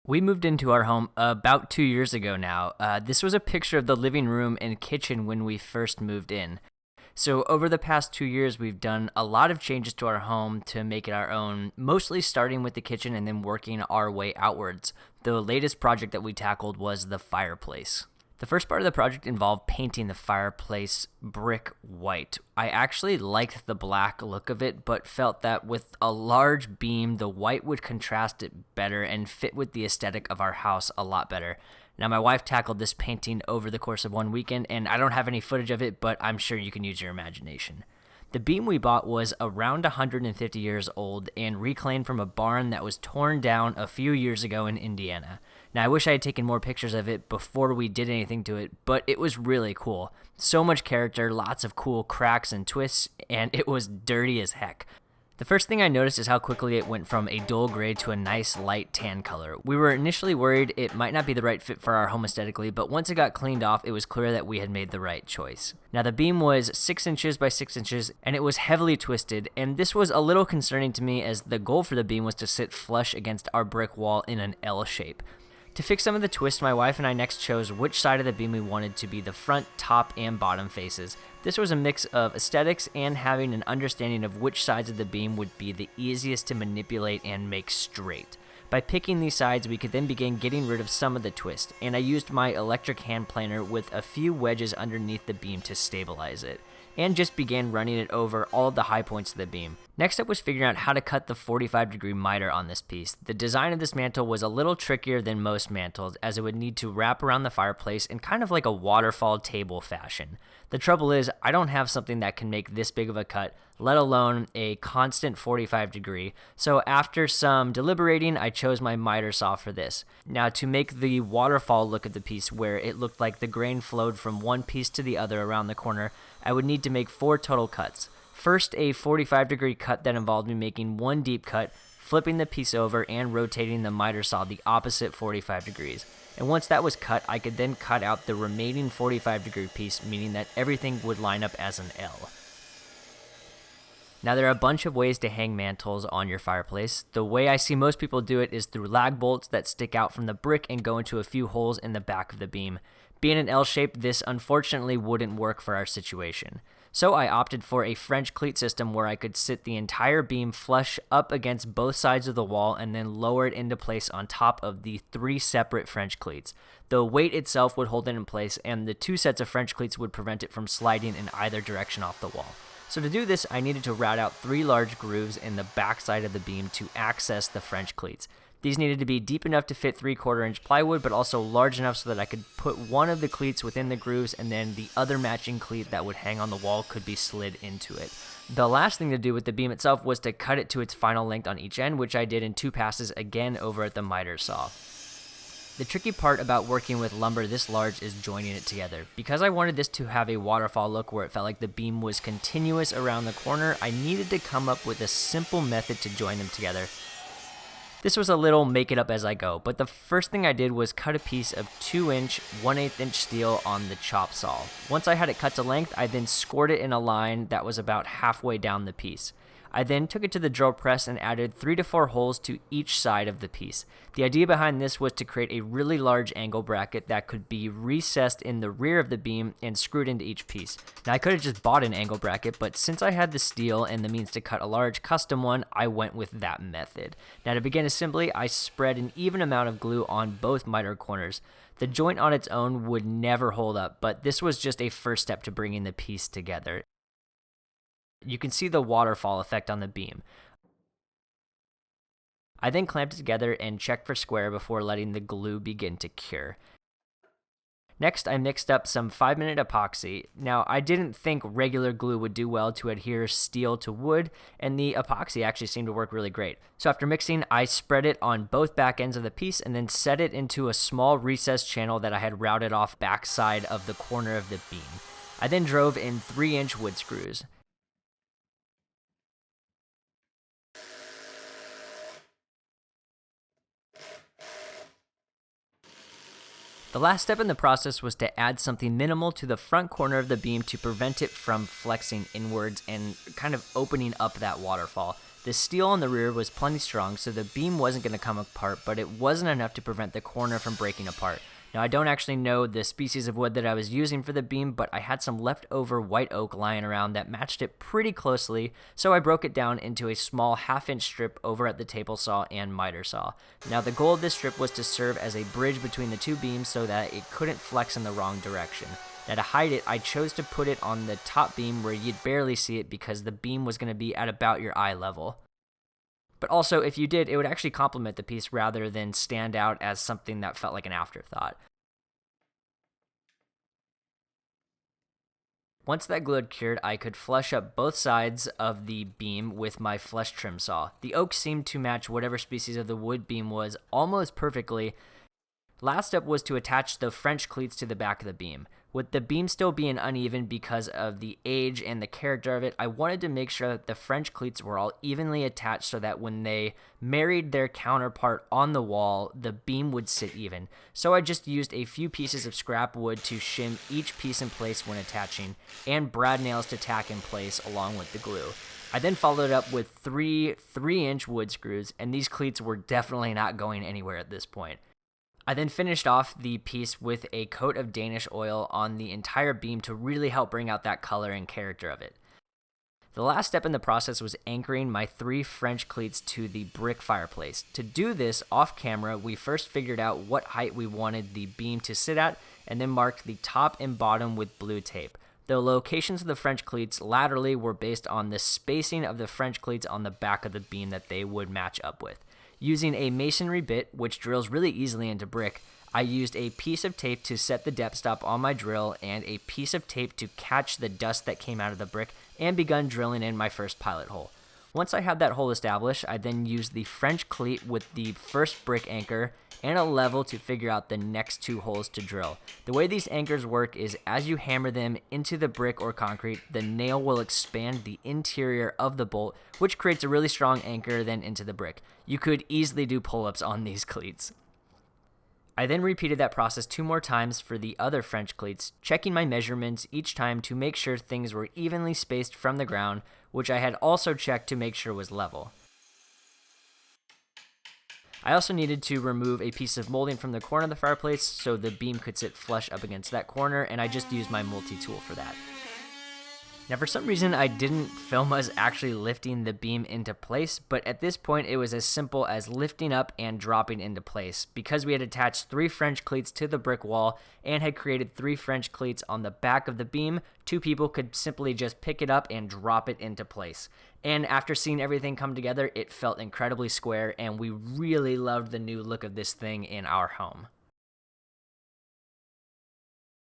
We moved into our home about 2 years ago now. This was a picture of the living room and kitchen when we first moved in. So, over the past 2 years, we've done a lot of changes to our home to make it our own, mostly starting with the kitchen and then working our way outwards. The latest project that we tackled was the fireplace. The first part of the project involved painting the fireplace brick white. I actually liked the black look of it, but felt that with a large beam, the white would contrast it better and fit with the aesthetic of our house a lot better. Now, my wife tackled this painting over the course of one weekend, and I don't have any footage of it, but I'm sure you can use your imagination. The beam we bought was around 150 years old and reclaimed from a barn that was torn down a few years ago in Indiana. Now, I wish I had taken more pictures of it before we did anything to it, but it was really cool. So much character, lots of cool cracks and twists, and it was dirty as heck. The first thing I noticed is how quickly it went from a dull gray to a nice light tan color. We were initially worried it might not be the right fit for our home aesthetically, but once it got cleaned off, it was clear that we had made the right choice. Now, the beam was 6 inches by 6 inches, and it was heavily twisted, and this was a little concerning to me as the goal for the beam was to sit flush against our brick wall in an L shape. To fix some of the twists, my wife and I next chose which side of the beam we wanted to be the front, top, and bottom faces. This was a mix of aesthetics and having an understanding of which sides of the beam would be the easiest to manipulate and make straight. By picking these sides, we could then begin getting rid of some of the twist, and I used my electric hand planer with a few wedges underneath the beam to stabilize it, and just began running it over all of the high points of the beam. Next up was figuring out how to cut the 45-degree miter on this piece. The design of this mantle was a little trickier than most mantles, as it would need to wrap around the fireplace in kind of like a waterfall table fashion. The trouble is, I don't have something that can make this big of a cut, let alone a constant 45-degree, so after some deliberating, I chose my miter saw for this. Now, to make the waterfall look of the piece where it looked like the grain flowed from one piece to the other around the corner, I would need to make 4 total cuts. First, a 45-degree cut that involved me making one deep cut, flipping the piece over, and rotating the miter saw the opposite 45 degrees. And once that was cut, I could then cut out the remaining 45-degree piece, meaning that everything would line up as an L. Now, there are a bunch of ways to hang mantles on your fireplace. The way I see most people do it is through lag bolts that stick out from the brick and go into a few holes in the back of the beam. Being an L shape, this unfortunately wouldn't work for our situation. So I opted for a French cleat system where I could sit the entire beam flush up against both sides of the wall and then lower it into place on top of the 3 separate French cleats. The weight itself would hold it in place, and the 2 sets of French cleats would prevent it from sliding in either direction off the wall. So to do this, I needed to route out 3 large grooves in the back side of the beam to access the French cleats. These needed to be deep enough to fit 3/4 inch plywood, but also large enough so that I could put one of the cleats within the grooves, and then the other matching cleat that would hang on the wall could be slid into it. The last thing to do with the beam itself was to cut it to its final length on each end, which I did in 2 passes again over at the miter saw. The tricky part about working with lumber this large is joining it together. Because I wanted this to have a waterfall look where it felt like the beam was continuous around the corner, I needed to come up with a simple method to join them together. This was a little make it up as I go, but the first thing I did was cut a piece of 2-inch, 1/8 inch steel on the chop saw. Once I had it cut to length, I then scored it in a line that was about halfway down the piece. I then took it to the drill press and added 3 to 4 holes to each side of the piece. The idea behind this was to create a really large angle bracket that could be recessed in the rear of the beam and screwed into each piece. Now, I could have just bought an angle bracket, but since I had the steel and the means to cut a large custom one, I went with that method. Now, to begin assembly, I spread an even amount of glue on both miter corners. The joint on its own would never hold up, but this was just a first step to bringing the piece together. You can see the waterfall effect on the beam. I then clamped it together and checked for square before letting the glue begin to cure. Next, I mixed up some 5-minute epoxy. Now, I didn't think regular glue would do well to adhere steel to wood, and the epoxy actually seemed to work really great. So after mixing, I spread it on both back ends of the piece and then set it into a small recessed channel that I had routed off backside of the corner of the beam. I then drove in 3-inch wood screws. The last step in the process was to add something minimal to the front corner of the beam to prevent it from flexing inwards and kind of opening up that waterfall. The steel on the rear was plenty strong, so the beam wasn't going to come apart, but it wasn't enough to prevent the corner from breaking apart. Now, I don't actually know the species of wood that I was using for the beam, but I had some leftover white oak lying around that matched it pretty closely, so I broke it down into a small half-inch strip over at the table saw and miter saw. Now, the goal of this strip was to serve as a bridge between the two beams so that it couldn't flex in the wrong direction. Now, to hide it, I chose to put it on the top beam where you'd barely see it because the beam was going to be at about your eye level. But also, if you did, it would actually complement the piece rather than stand out as something that felt like an afterthought. Once that glue had cured, I could flush up both sides of the beam with my flush trim saw. The oak seemed to match whatever species of the wood beam was almost perfectly. Last step was to attach the French cleats to the back of the beam. With the beam still being uneven because of the age and the character of it, I wanted to make sure that the French cleats were all evenly attached so that when they married their counterpart on the wall, the beam would sit even. So I just used a few pieces of scrap wood to shim each piece in place when attaching, and brad nails to tack in place along with the glue. I then followed up with three 3-inch wood screws, and these cleats were definitely not going anywhere at this point. I then finished off the piece with a coat of Danish oil on the entire beam to really help bring out that color and character of it. The last step in the process was anchoring my 3 French cleats to the brick fireplace. To do this off camera, we first figured out what height we wanted the beam to sit at and then marked the top and bottom with blue tape. The locations of the French cleats laterally were based on the spacing of the French cleats on the back of the beam that they would match up with. Using a masonry bit, which drills really easily into brick, I used a piece of tape to set the depth stop on my drill and a piece of tape to catch the dust that came out of the brick and begun drilling in my first pilot hole. Once I had that hole established, I then used the French cleat with the first brick anchor and a level to figure out the next 2 holes to drill. The way these anchors work is as you hammer them into the brick or concrete, the nail will expand the interior of the bolt, which creates a really strong anchor then into the brick. You could easily do pull-ups on these cleats. I then repeated that process 2 more times for the other French cleats, checking my measurements each time to make sure things were evenly spaced from the ground, which I had also checked to make sure was level. I also needed to remove a piece of molding from the corner of the fireplace so the beam could sit flush up against that corner, and I just used my multi-tool for that. Now, for some reason, I didn't film us actually lifting the beam into place, but at this point, it was as simple as lifting up and dropping into place. Because we had attached 3 French cleats to the brick wall and had created 3 French cleats on the back of the beam, 2 people could simply just pick it up and drop it into place. And after seeing everything come together, it felt incredibly square, and we really loved the new look of this thing in our home.